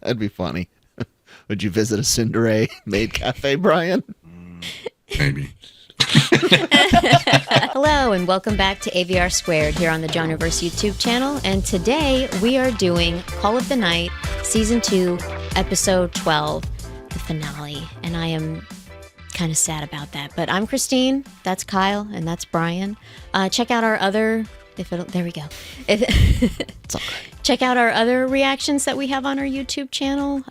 That'd be funny. Would you visit a Cinderella maid cafe, Brian? Maybe. Hello and welcome back to AVR Squared here on the Genreverse YouTube channel. And today we are doing Call of the Night Season 2, Episode 12, the finale. And I am kind of sad about that. But I'm Christine, that's Kyle, and that's Brian. Check out our other... there we go. It's all right. Check out our other reactions that we have on our YouTube channel.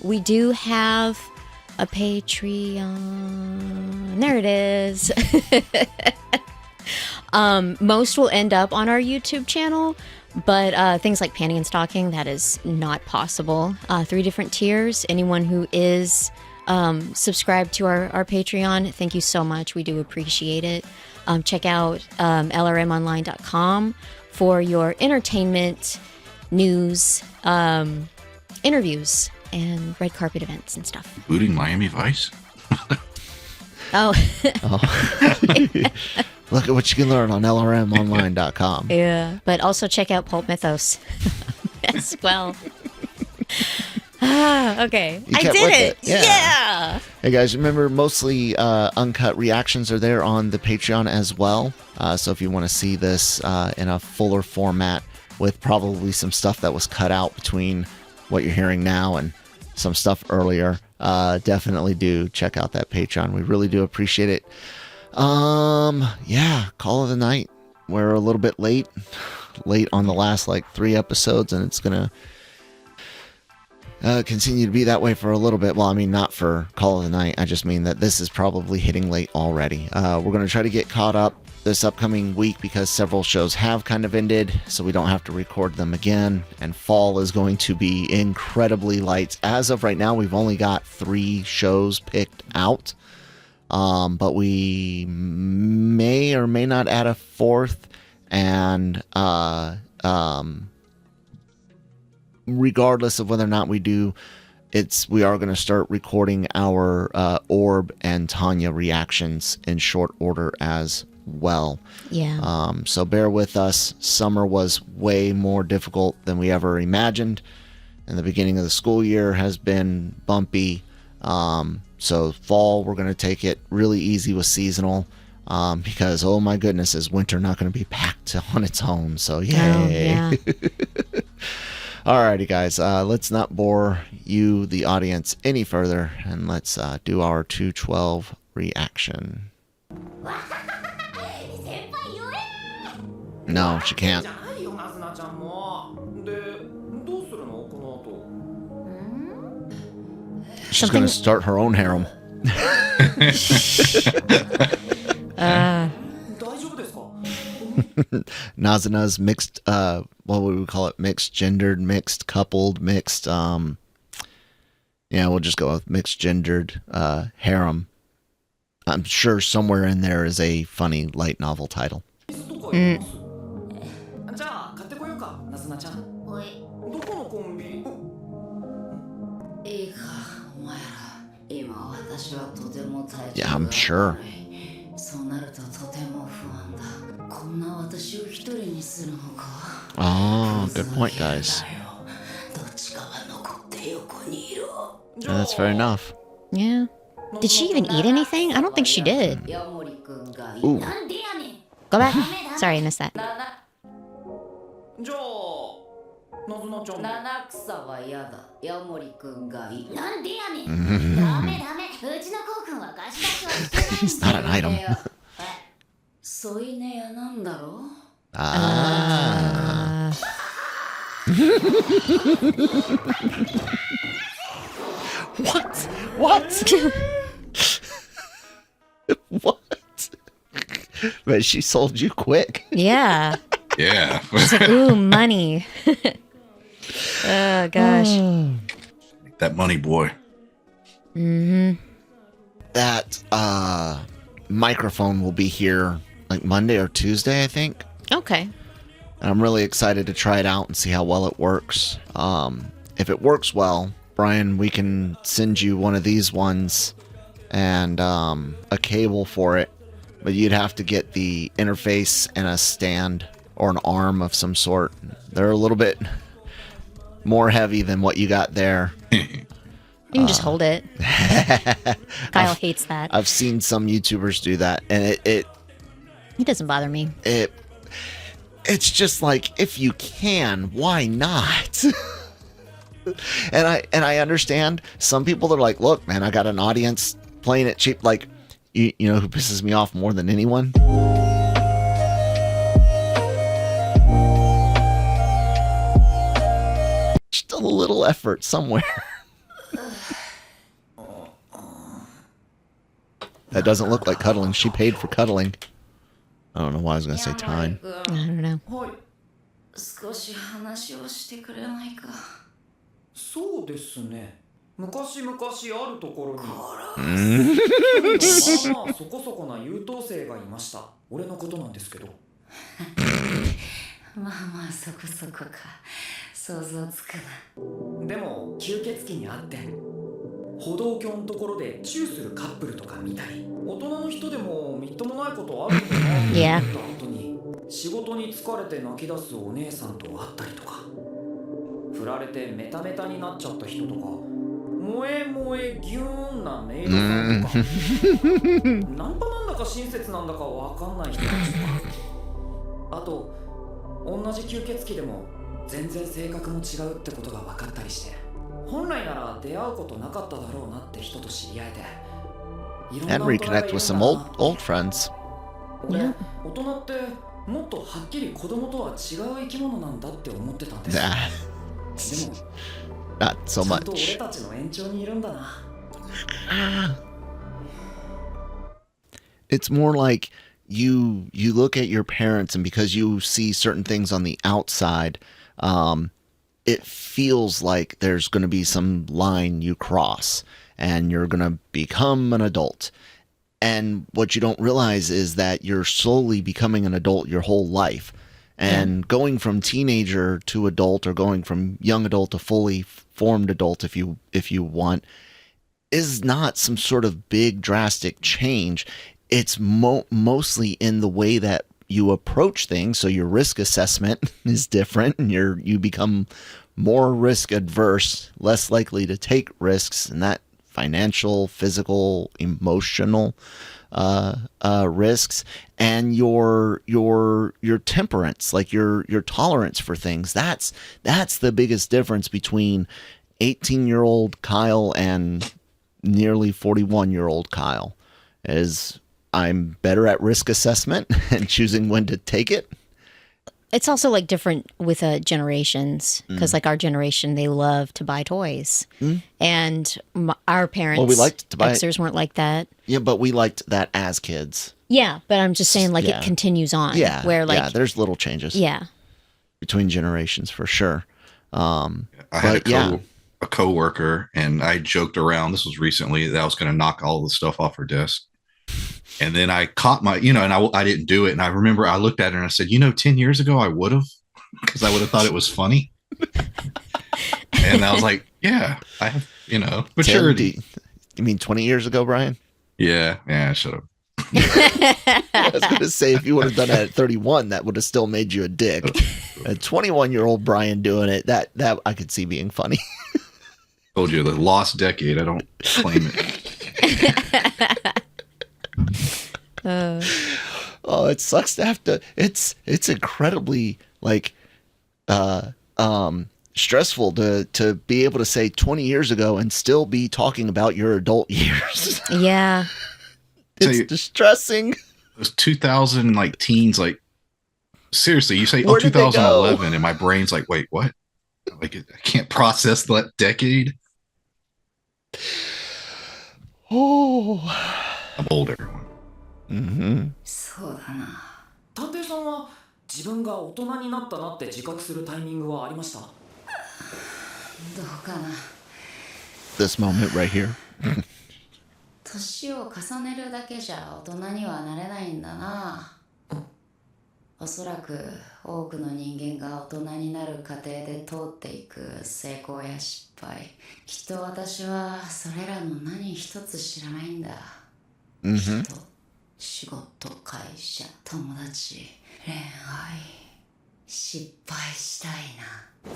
We do have a Patreon. There it is. Most will end up on our YouTube channel, but things like panning and stocking, that is not possible. 3 different tiers. Anyone who is subscribed to our Patreon, thank you so much. We do appreciate it. Check out lrmonline.com for your entertainment, news, interviews, and red carpet events and stuff. Including Miami Vice? Oh. Look at what you can learn on lrmonline.com. Yeah. But also check out Pulp Mythos as well. Okay. I did it. Yeah. Hey guys, remember mostly uncut reactions are there on the Patreon as well. So if you want to see this in a fuller format with probably some stuff that was cut out between what you're hearing now and some stuff earlier, definitely do check out that Patreon. We really do appreciate it. Yeah, Call of the Night. We're a little bit late on the last 3 episodes, and it's gonna continue to be that way for a little bit. Well, I mean, not for Call of the Night. I just mean that this is probably hitting late already. We're going to try to get caught up this upcoming week because several shows have kind of ended, so we don't have to record them again. And fall is going to be incredibly light. As of right now, we've only got 3 shows picked out. But we may or may not add a 4th. And regardless of whether or not we do, we are going to start recording our Orb and Tanya reactions in short order as well. Yeah. So bear with us. Summer was way more difficult than we ever imagined, and the beginning of the school year has been bumpy. So fall, we're going to take it really easy with seasonal, because oh my goodness, is winter not going to be packed on its own? So yay. Oh, yeah. Alrighty, guys, let's not bore you, the audience, any further, and let's do our 212 reaction. No, she can't. She's going to start her own harem. Nazana's mixed, what would we call it? Mixed gendered, mixed coupled, mixed, yeah, we'll just go with mixed gendered harem. I'm sure somewhere in there is a funny light novel title. Yeah, I'm sure. Oh, good point, guys. Yeah, that's fair enough. Yeah. Did she even eat anything? I don't think she did. Ooh. Go back. Sorry, I missed that. He's not an item. What? What? But she sold you quick. Yeah. Yeah. She's like, ooh, money. Oh, gosh. That money boy. Mm-hmm. That microphone will be here Monday or Tuesday, I think. Okay. And I'm really excited to try it out and see how well it works. If it works well, Brian, we can send you one of these ones and a cable for it. But you'd have to get the interface and a stand or an arm of some sort. They're a little bit more heavy than what you got there. You can just hold it. Kyle hates that. I've seen some YouTubers do that, and it doesn't bother me. It's just like, if you can, why not? and I understand some people are like, look, man, I got an audience playing it cheap. Like, you know who pisses me off more than anyone? Just a little effort somewhere. That doesn't look like cuddling. She paid for cuddling. I don't know why I was going to say time. I don't know. 少し話をしてくれないか。そうですね。昔々あるところに。まあまあそこそこな優等生がいました。俺のことなんですけど。まあまあそこそこか。想像つくな。でも吸血鬼に会って歩道橋のところでチューするカップルとか見たり、大人の人でもみっともないことあるのかなと思った後に、仕事に疲れて泣き出すお姉さんと会ったりとか、振られてメタメタになっちゃった人とか、萌え萌えギューンなメイドさんとか、ナンパなんだか親切なんだかわかんない人たちとか、あと同じ吸血鬼でも全然性格も違うってことが分かったりして、本来なら出会うことなかっただろうなって人と知り合えて、いろんな And reconnect with some old friends. 俺、大人ってもっとはっきり子供とは違う生き物なんだって思ってたんです。でも Not so ちゃんと俺 much. たちの延長にいるんだな。It's more like you look at your parents, and because you see certain things on the outside, it feels like there's going to be some line you cross and you're going to become an adult. And what you don't realize is that you're slowly becoming an adult your whole life. And going from teenager to adult, or going from young adult to fully formed adult, if you want, is not some sort of big drastic change. It's mostly in the way that you approach things. So your risk assessment is different, and you become more risk adverse, less likely to take risks, and that financial, physical, emotional risks, and your temperance, like your tolerance for things. That's the biggest difference between 18-year-old Kyle and nearly 41-year-old Kyle. Is I'm better at risk assessment and choosing when to take it. It's also like different with generations, because like our generation, they love to buy toys, and our parents, we liked to buy Xers weren't like that. Yeah, but we liked that as kids. Yeah, but I'm just saying, like, Yeah. it continues on. Yeah, where like there's little changes. Yeah, Between generations for sure. I had but a coworker, and I joked around. This was recently, that I was going to knock all the stuff off her desk. And then I caught my, and I didn't do it. And I remember I looked at her and I said, 10 years ago, I would have, because I would have thought it was funny. And I was like, yeah, I have, maturity. You mean 20 years ago, Brian? Yeah, I should have. I was going to say, if you would have done it at 31, that would have still made you a dick. A 21-year-old Brian doing it, that I could see being funny. Told you, the lost decade. I don't claim it. It sucks to have to. It's incredibly stressful to be able to say 20 years ago and still be talking about your adult years. yeah. It's distressing. Those 2000 teens, seriously, you say, Where did they go? 2011, and my brain's like, wait, what? I can't process that decade. Oh. I'm older. Mm-hmm. そうだな。探偵さんは自分が大人になったなって自覚するタイミングはありました？どうかな。 This moment right here. 年を重ねるだけじゃ大人にはなれないんだな。おそらく多くの人間が大人になる過程で通っていく成功や失敗。きっと私はそれらの何一つ知らないんだ。人、仕事、会社、友達、恋愛、失敗したいな。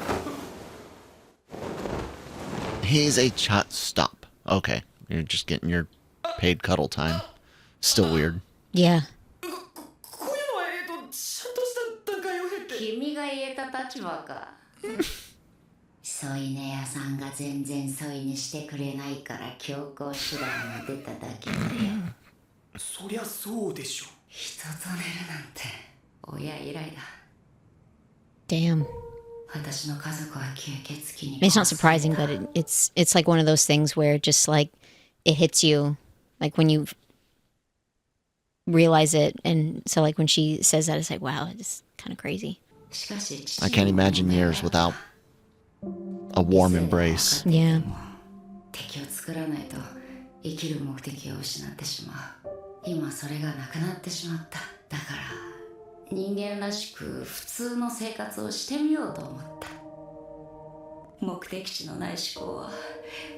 He's a chat. Stop. Okay. You're just getting your paid cuddle time. Still weird. Yeah. こういうのはちゃんとした段階を経て。君が言えた立場か。添い寝屋さんが全然添い寝してくれないから強行手段が出ただけだよ。そりゃそうでしょ。人と寝るなんて親以来だ。 Damn. 私の家族は吸血鬼に。 It's not surprising, but it's like one of those things where just like it hits you, like when you realize it, and so like when she says that, it's like wow, it's kind of crazy. I can't imagine years without a warm embrace. Yeah. 敵を作らないと生きる目的を失ってしまう。今それがなくなってしまった。だから人間らしく普通の生活をしてみようと思った。目的地のない思考は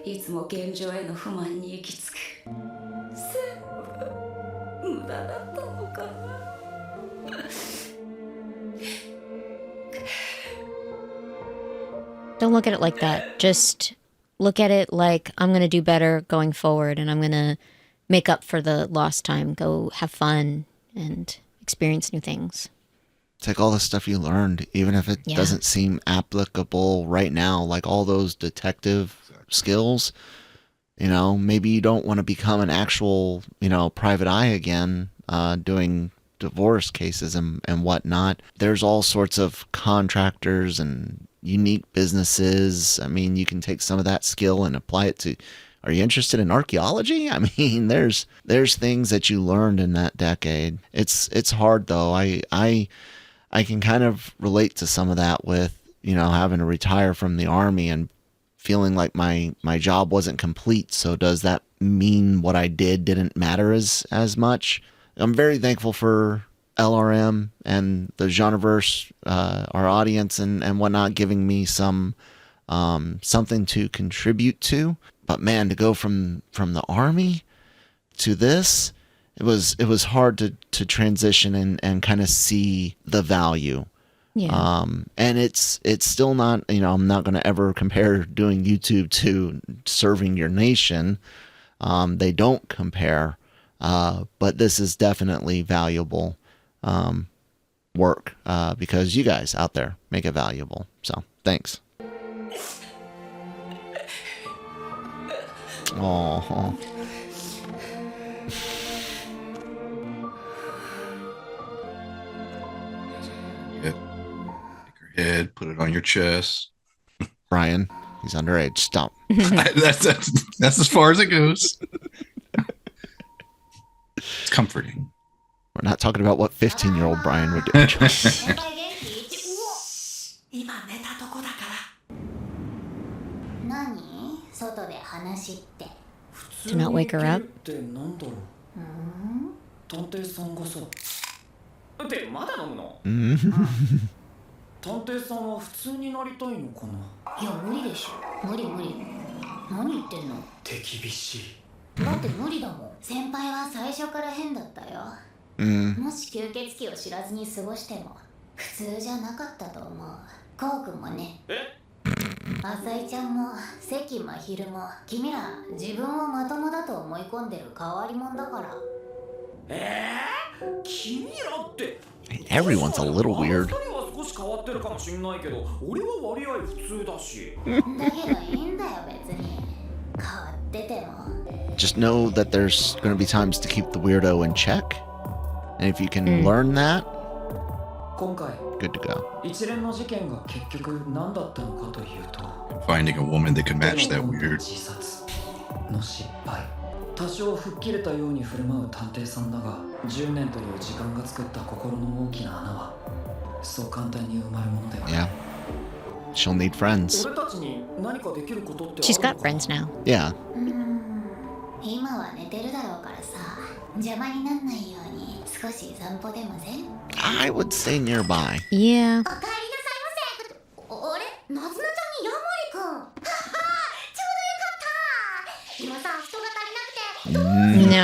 いつも現状への不満に行き着く。全部無駄だったのかな。Don't look at it like that. Just look at it like I'm going to do better going forward, and I'm going to make up for the lost time. Go have fun and experience new things. Take all the stuff you learned, even if it doesn't seem applicable right now, like all those detective skills. You know, maybe you don't want to become an actual, private eye again, doing divorce cases and whatnot. There's all sorts of contractors and unique businesses. I mean, you can take some of that skill and apply it to. Are you interested in archaeology? I mean, there's things that you learned in that decade. It's hard though. I can kind of relate to some of that with, having to retire from the army and feeling like my job wasn't complete. So does that mean what I didn't matter as much? I'm very thankful for LRM and the Genreverse, our audience and whatnot, giving me some something to contribute to. But man, to go from the army to this, it was hard to transition and kind of see the value. Yeah. And it's still not, I'm not going to ever compare doing YouTube to serving your nation. They don't compare. But this is definitely valuable work because you guys out there make it valuable. So thanks. Oh. Take her head, put it on your chest. Brian, he's underage. Stop. That's as far as it goes. It's comforting. We're not talking about what 15-year-old Brian would do. 今寝たとこだから。何？外で話って。 Do not wake her up. ってなんだろう。探偵さんがさ。ってまだ飲むの？探偵さんは普通になりたいのかな。いや無理でしょ。無理。何言ってんの？手厳しい。だって無理だもん。先輩は最初から変だったよ。もし吸血鬼を知らずに過ごしても普通じゃなかったと思う。コウ君もね。浅井ちゃんも関真昼も君ら自分をまともだと思い込んでる変わり者だから。君らって。Everyone's a little weird. 二人は少し変わってるかもしんないけど、俺は割合普通だし。だけどいいんだよ別に。変わってても。Just know that there's going to be times to keep the weirdo in check. And if you can learn that, 今回 good to go. 一連の事件が結局何だったのかというと、 Finding a woman that could match that weird. 自殺の失敗。多少吹っ切れたように振る舞う探偵さんだが、10年という時間が作った心の大きな穴はそう簡単に埋まるものではない。 Yeah. She'll need friends. 俺たちに何かできることってあるのか？ She's got friends now. Yeah. 今は寝てるだろうからさ、邪魔になんないように少し散歩でもせん？ I would stay nearby. Yeah. おかえりなさいませ。あれ、なずなちゃんにヤモリくん。はは、ちょうどよかった。今さ、人が足りなくて。No.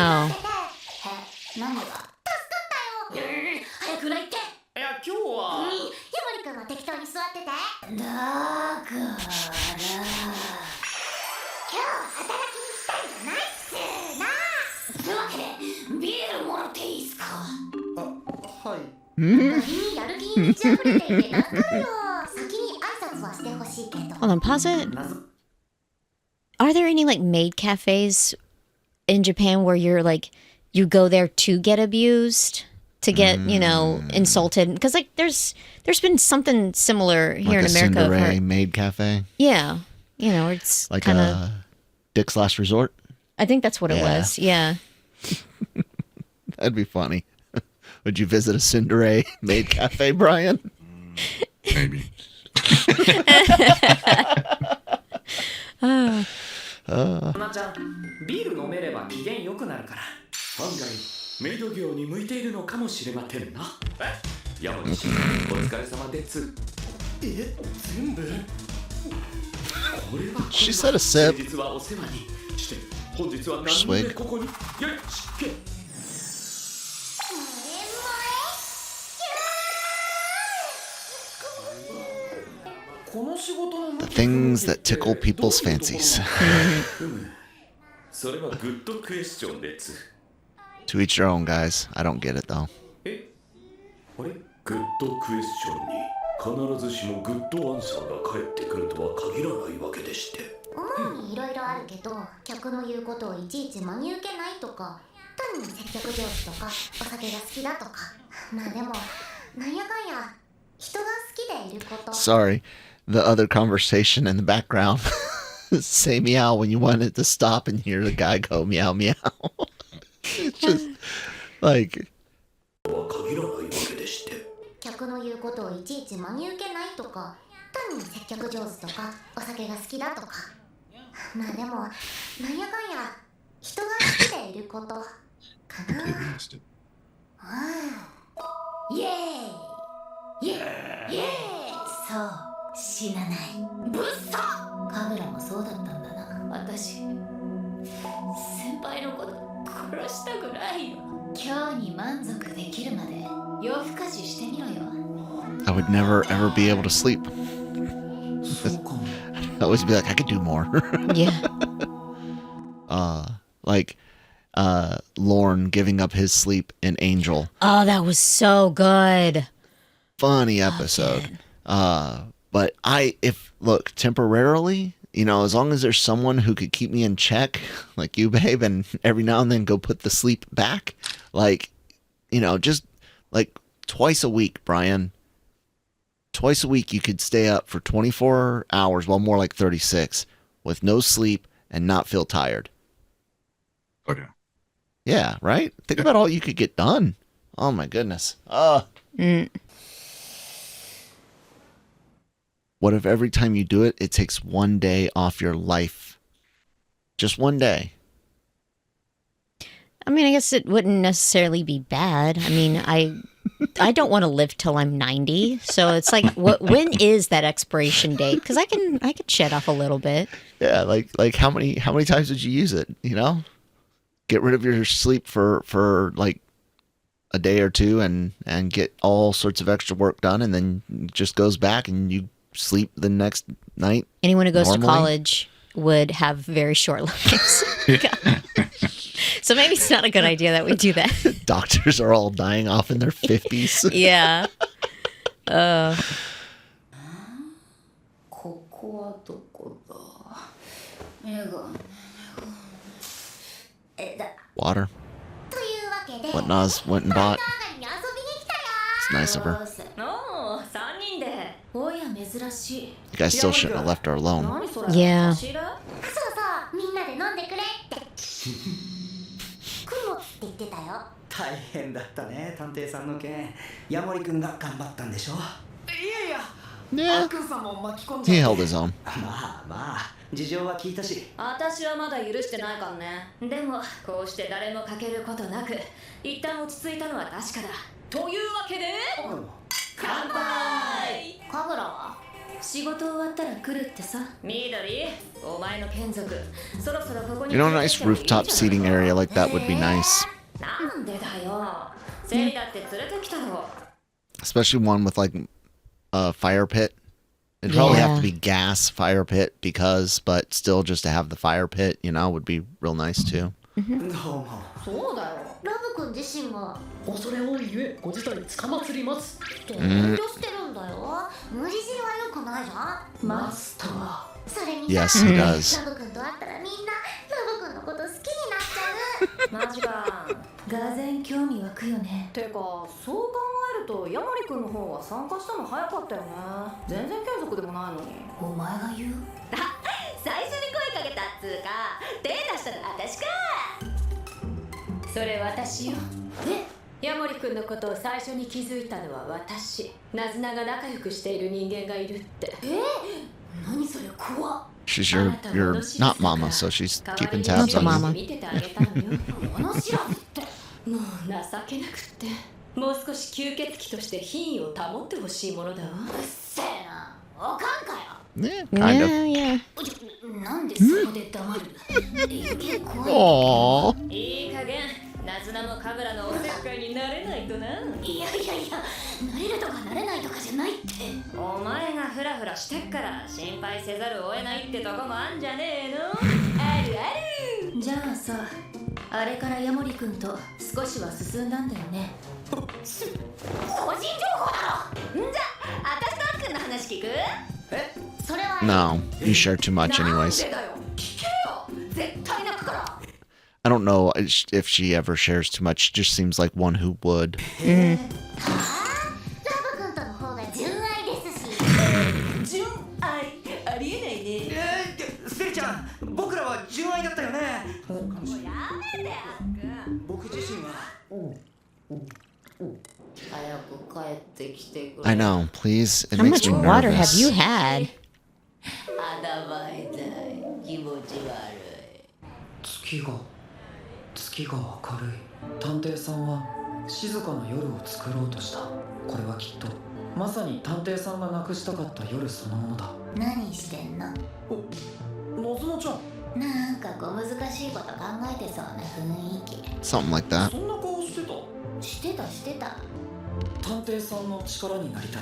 何が？助かったよ。早くないって。いや、今日は。ヤモリくんは適当に座ってて。だから。Hold on, pause it. Are there any like maid cafes in Japan where you're like you go there to get abused, to get insulted? Because like there's been something similar here like in America. A Cinderay maid cafe. Yeah, it's like kind of a Dick's Last Resort. I think that's what it was. Yeah. That'd be funny. Would you visit a Cinderay maid cafe, Brian? Maybe. なちゃん、ビール飲めれば機嫌良くなるから。案外メイド業に向いているのかもしれませんな。山口、お疲れ様です。全部。これは She said a sip. 実はお世話にして本日は何でここに。よし、The things that tickle people's fancies. To each their own, guys. I don't get it though. グッドクエスチョンに必ずしもグッドアンサーが返ってくるとは限らないわけでして。主にいろいろあるけど、客の言うことをいちいち真に受けないとか、単に接客上手とか、お酒が好きだとか。まあでも、なんやかんや、人が好きでいること。Sorry, the other conversation in the background. Say meow when you want it to stop and hear the guy go meow meow. It's just like. 限らないわけでして。客の言うことをいちいち真に受けないとか、単に接客上手とか、お酒が好きだとか。まあでも、なんやかんや、人が好きでいることかな。イエーイイエーイイエーイそう、死なない。ぶっそカグラもそうだったんだな。私、先輩のこと殺したくないよ。今日に満足できるまで夜更かししてみろよ。I would never ever be able to sleep. I always be like, I could do more. Yeah. Like Lorne giving up his sleep in Angel. Oh, that was so good. Funny episode. But look, temporarily, as long as there's someone who could keep me in check, like you, babe, and every now and then go put the sleep back, like, just like twice a week, Brian. Twice a week you could stay up for 24 hours, well, more like 36, with no sleep and not feel tired. Okay. Yeah, right? Think about all you could get done. Oh, my goodness. What if every time you do it, it takes one day off your life? Just one day. I mean, I guess it wouldn't necessarily be bad. I mean, I don't want to live till I'm 90, so it's like, when is that expiration date? Because I could shed off a little bit. Yeah, like how many times did you use it? Get rid of your sleep for like a day or two and get all sorts of extra work done, and then it just goes back and you sleep the next night. Anyone who goes normally. to college would have very short lives. So maybe it's not a good idea that we do that. Doctors are all dying off in their 50s. Yeah. ここはどこだ。メガネだ。 Water. というわけで、 What Naz went and bought. に遊びに来たよ。 It's nice of her. おお、3人で。おや、珍しい。 You guys still shouldn't have left her alone. 何それ。 Yeah. そうそう、みんなで飲んでくれって。雲って言ってたよ。大変だったね、探偵さんの件。ヤモリ君が頑張ったんでしょ。いやいや、 Yeah. アックンさんも巻き込んじ He ゃ held って。 his own. まあ、事情は聞いたし。私はまだ許してないからね。でもこうして誰もかけることなく一旦落ち着いたのは確かだ。というわけで乾杯。カグラは仕事終わったら来るってさ。緑、お前の眷属そろそろここに A nice rooftop seating area like that would be nice. なんでだよ。セリだって連れてきたろ。 Especially one with like a fire pit. It'd probably have Yeah. to be gas fire pit because, but still just to have the fire pit, would be real nice too. どうも。そうだよラブ君自身が恐れ多いゆえご自体つかまつりますって遠慮してるんだよ無理強いは良くないじゃんマスターそれに Yes, さ he does. ラブ君と会ったらみんなラブ君のこと好きになっちゃうマジかがぜん興味湧くよねてかそう考えるとヤモリ君の方が参加したの早かったよね全然継続でもないのにお前が言う最初に声かけたっつうか手出したの私かそれ私よヤモリ君のことを最初に気づいたのは私ナズナが仲良くしている人間がいるって何それ怖っ She's your not mama, so she's keeping tabs Not the on you. mama. 見ててあげたのよ物知らずってもう情けなくってもう少し吸血鬼として品位を保ってほしいものだわうっせえなおかんかよ Yeah, kind of. Yeah. なんでそこで黙る余計怖い Aww. いい加減ナズナもカブラのおせっかいになれないとないやなれるとかなれないとかじゃないってお前がフラフラしてっから心配せざるを得ないってとこもあんじゃねえのあるあるじゃあさあれからヤモリ君と少しは進んだんだよね個人情報だろんじゃ私とあっくんの話聞くそれは No, you share too much, なん anyways. でだよ聞けよ絶対泣くから I don't know if she ever shares too much. Just seems like one who would. ラブ君との方が純愛ですし純愛ありえないねステルちゃん僕らは純愛だったよねやめてあっくん僕自身は早く帰ってきてくれ I know, please. It How makes much me water have nervous. you had? あだばいたい気持ち悪月が明るい探偵さんは静かな夜を作ろうとしたこれはきっとまさに探偵さんがなくしたかった夜そのものだ何してんのなずなちゃんなんか小難しいこと考えてそうな雰囲気 Something like that. そんな顔してたしてた探偵さんの力になりたい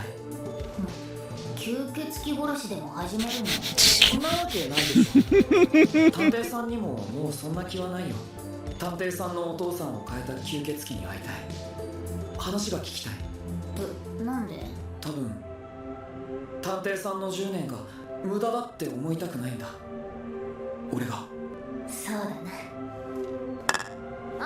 吸血鬼殺しでも始めるのそんなわけないでしょ探偵さんにももうそんな気はないよ探偵さんのお父さんを変えた吸血鬼に会いたい話が聞きたいなんで多分探偵さんの10年が無駄だって思いたくないんだ俺がそうだなお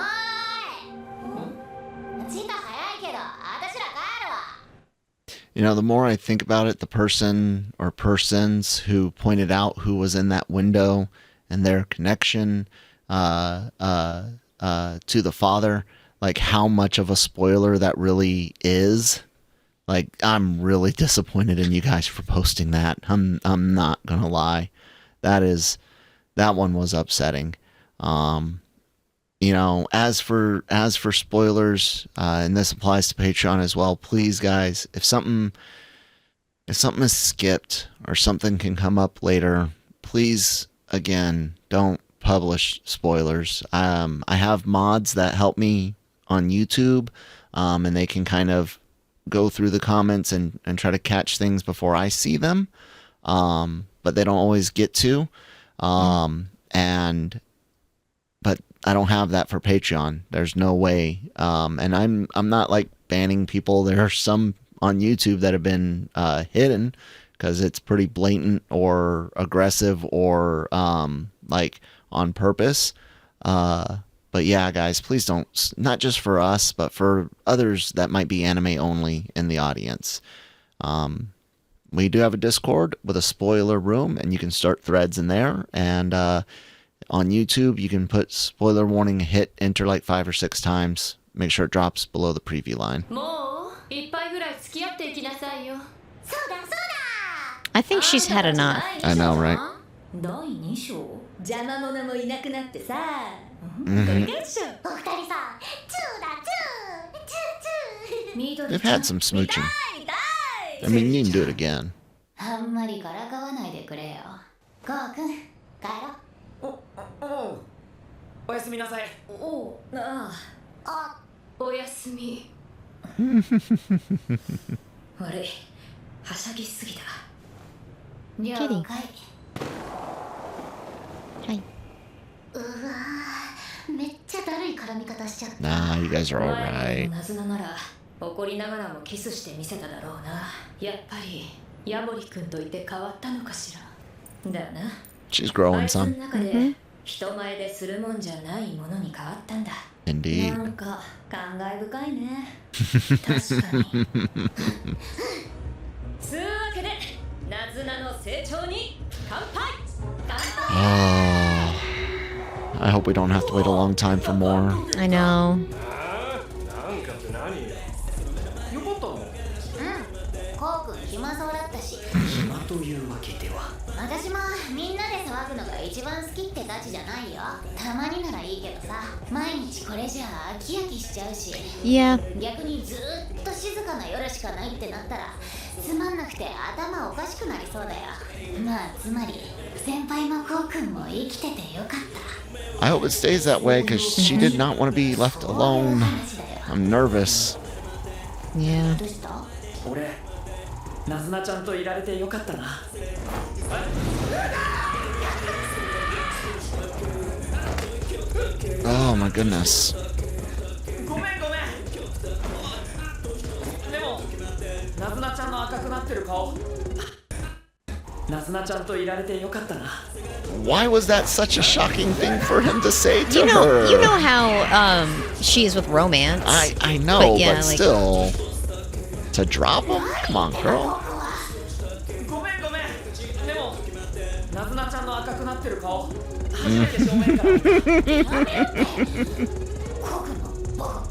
ーい時間早いけど私ら帰るわ The more I think about it, the person or persons who pointed out who was in that window and their connection to the father, like how much of a spoiler that really is. Like, I'm really disappointed in you guys for posting that. I'm not gonna lie. That one was upsetting. As for spoilers, and this applies to Patreon as well, please guys, if something is skipped or something can come up later, please again don't publish spoilers. I have mods that help me on YouTube, and they can kind of go through the comments and try to catch things before I see them, but they don't always get to, but I don't have that for Patreon. There's no way. And I'm not like banning people. There are some on YouTube that have been hidden because it's pretty blatant or aggressive or like on purpose. But yeah, guys, please don't, not just for us, but for others that might be anime only in the audience. We do have a Discord with a spoiler room, and you can start threads in there. And on YouTube, you can put spoiler warning, hit enter like 5 or 6 times. Make sure it drops below the preview line. もう一杯ぐらい付き合っていきなさいよそうだそうだ I think she's had enough. I know, right? 第2章邪魔者もいなくなってさこれ Mhm. がでしょお二人さチューだチューチューチュー緑 They've ちゃん had some smooching. 痛い I mean, you can do it again. あんまりからかわないでくれよゴーくん帰ろおやすみなさいおああおやすみ悪いはしゃぎすぎた了 Kitty. 解 Hi. うわーめっちゃだるい絡み方しちゃった Nah, you guys are 前 alright. のナズナなら怒りながらもキスしてみせただろうな。やっぱりヤモリ君といて変わったのかしら。だな。 She's あ growing いつの some. 中で人前でするもんじゃないものに変わったんだ。 Indeed. なんか感慨深いね。確かにつうわけでナズナの成長に乾杯。 Oh, I hope we don't have to wait a long time for more. I know. なんかって何よかったのこうくん暇そうだったし暇というわけでは私もみんなで騒ぐのが一番好きってガチじゃないよ。たまにならいいけどさ、毎日これじゃ飽き飽きしちゃうし、 Yeah. 逆にずーっと静かな夜しかないってなったらつまんなくて頭おかしくなりそうだよ。まあつまり先輩もこうくんも生きててよかった I hope it stays that way because she did not want to be left そういう alone. 話だよ。 I'm nervous. Yeah. どうした？俺ナズナちゃんといられてよかったな Oh my goodness. ごめんごめんでもナズナちゃんの赤くなってる顔ナズナちゃんといられてよかったな Why was that such a shocking thing for him to say to You know, her? you know how she is with romance. I know, But but, yeah, like- still. To drop him? Come on, girl. ごめんごめんでもナズナちゃんの赤くなってる顔初めて正面から見たこうくんのバカ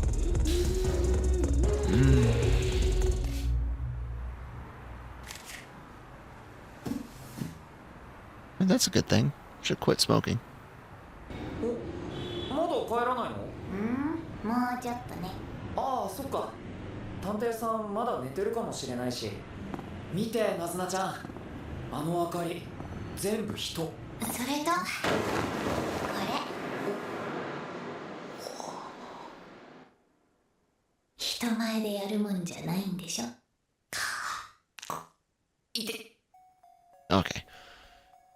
That's a good thing. Should quit smoking. まだ帰らないのもうちょっとね。ああそっか探偵さんまだ寝てるかもしれないし見てナズナちゃんあの明かり全部人それとこれ人前でやるもんじゃないんでしょ。 Okay.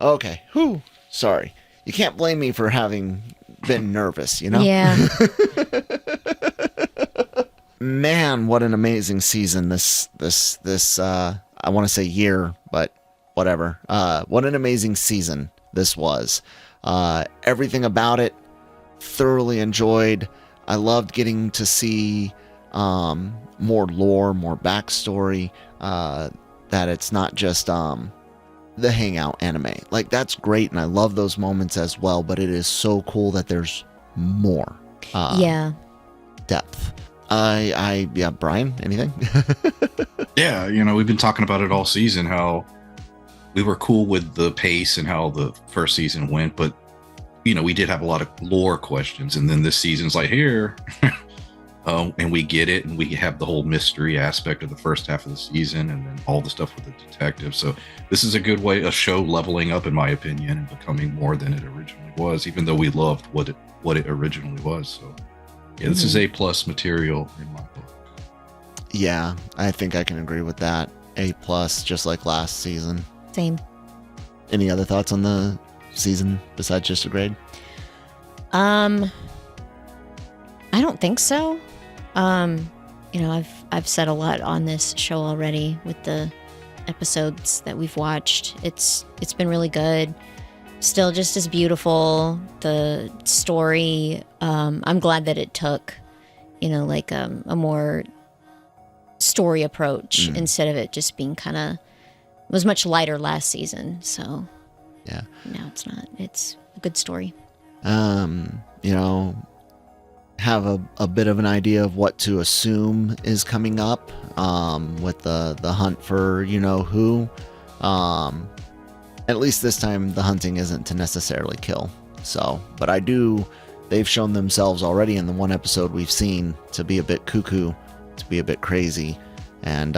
Okay. Whew. Sorry. You can't blame me for having been nervous, you know? Yeah. Man, what an amazing season this I want to say year, but whatever. What an amazing season this was. Everything about it thoroughly enjoyed. I loved getting to see more lore, more backstory, that it's not just the hangout anime. Like, that's great, and I love those moments as well, but it is so cool that there's more Yeah. depth. Yeah, Brian, anything? Yeah, you know, we've been talking about it all season, how we were cool with the pace and how the first season went, but, you know, we did have a lot of lore questions, and then this season's like, here, and we get it, and we have the whole mystery aspect of the first half of the season, and then all the stuff with the detective. So this is a good way, a show leveling up, in my opinion, and becoming more than it originally was, even though we loved what it originally was. So yeah, this is A+ material in my book. Yeah, I think I can agree with that. A+, just like last season. Same. Any other thoughts on the season besides just a grade? I don't think so. You know, I've said a lot on this show already with the episodes that we've watched. It's been really good. Still just as beautiful. The story, I'm glad that it took, you know, like a more story approach instead of it just being kind of, it was much lighter last season. So Yeah. now it's not. It's a good story. You know, have a bit of an idea of what to assume is coming up with the hunt for you know who. At least this time the hunting isn't to necessarily kill. So, but they've shown themselves already in the one episode we've seen to be a bit cuckoo, to be a bit crazy. And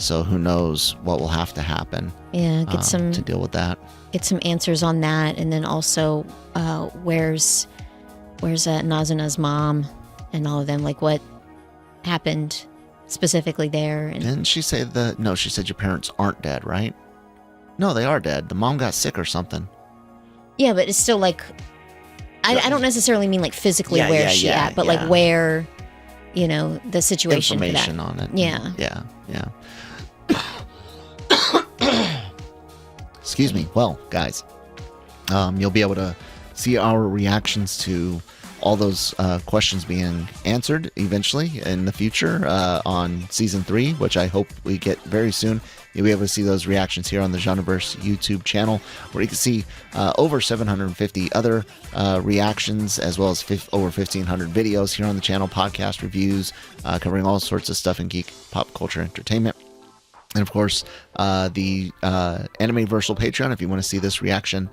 so who knows what will have to happen Yeah, to deal with that. Get some answers on that, and then also where's Nazuna's mom and all of them, like what happened specifically there. And Didn't she say no, she said your parents aren't dead, right? No, they are dead. The mom got sick or something. Yeah, but it's still like, I don't necessarily mean like physically where she's at, but like where, you know, the situation. Information on it. Yeah. Yeah. Excuse me. Well, guys, you'll be able to see our reactions to all those questions being answered eventually in the future on season 3, which I hope we get very soon. You'll be able to see those reactions here on the Genreverse YouTube channel, where you can see over 750 other reactions, as well as over 1,500 videos here on the channel, podcast reviews, covering all sorts of stuff in geek, pop culture, entertainment. And of course, the Anime Versal Patreon, if you want to see this reaction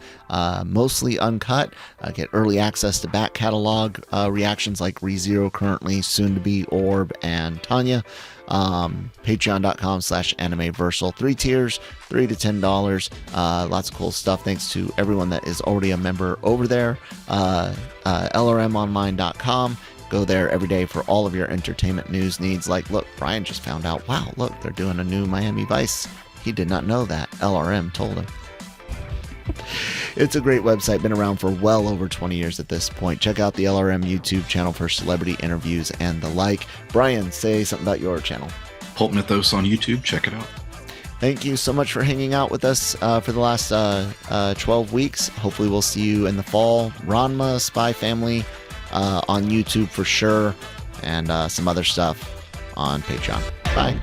mostly uncut, get early access to back catalog reactions like ReZero currently, soon to be Orb and Tanya. Patreon.com/animeversal. 3 tiers, $3 to $10. Lots of cool stuff. Thanks to everyone that is already a member over there. LRMonline.com. Go there every day for all of your entertainment news needs. Like, look, Brian just found out, wow, look, they're doing a new Miami Vice. He did not know that. LRM told him. It's a great website, been around for well over 20 years at this point. Check out the LRM YouTube channel for celebrity interviews and the like. Brian, say something about your channel. Pulp Mythos on YouTube. Check it out. Thank you so much for hanging out with us for the last 12 weeks. Hopefully we'll see you in the fall. Ranma, Spy Family on YouTube for sure, and some other stuff on Patreon. Bye.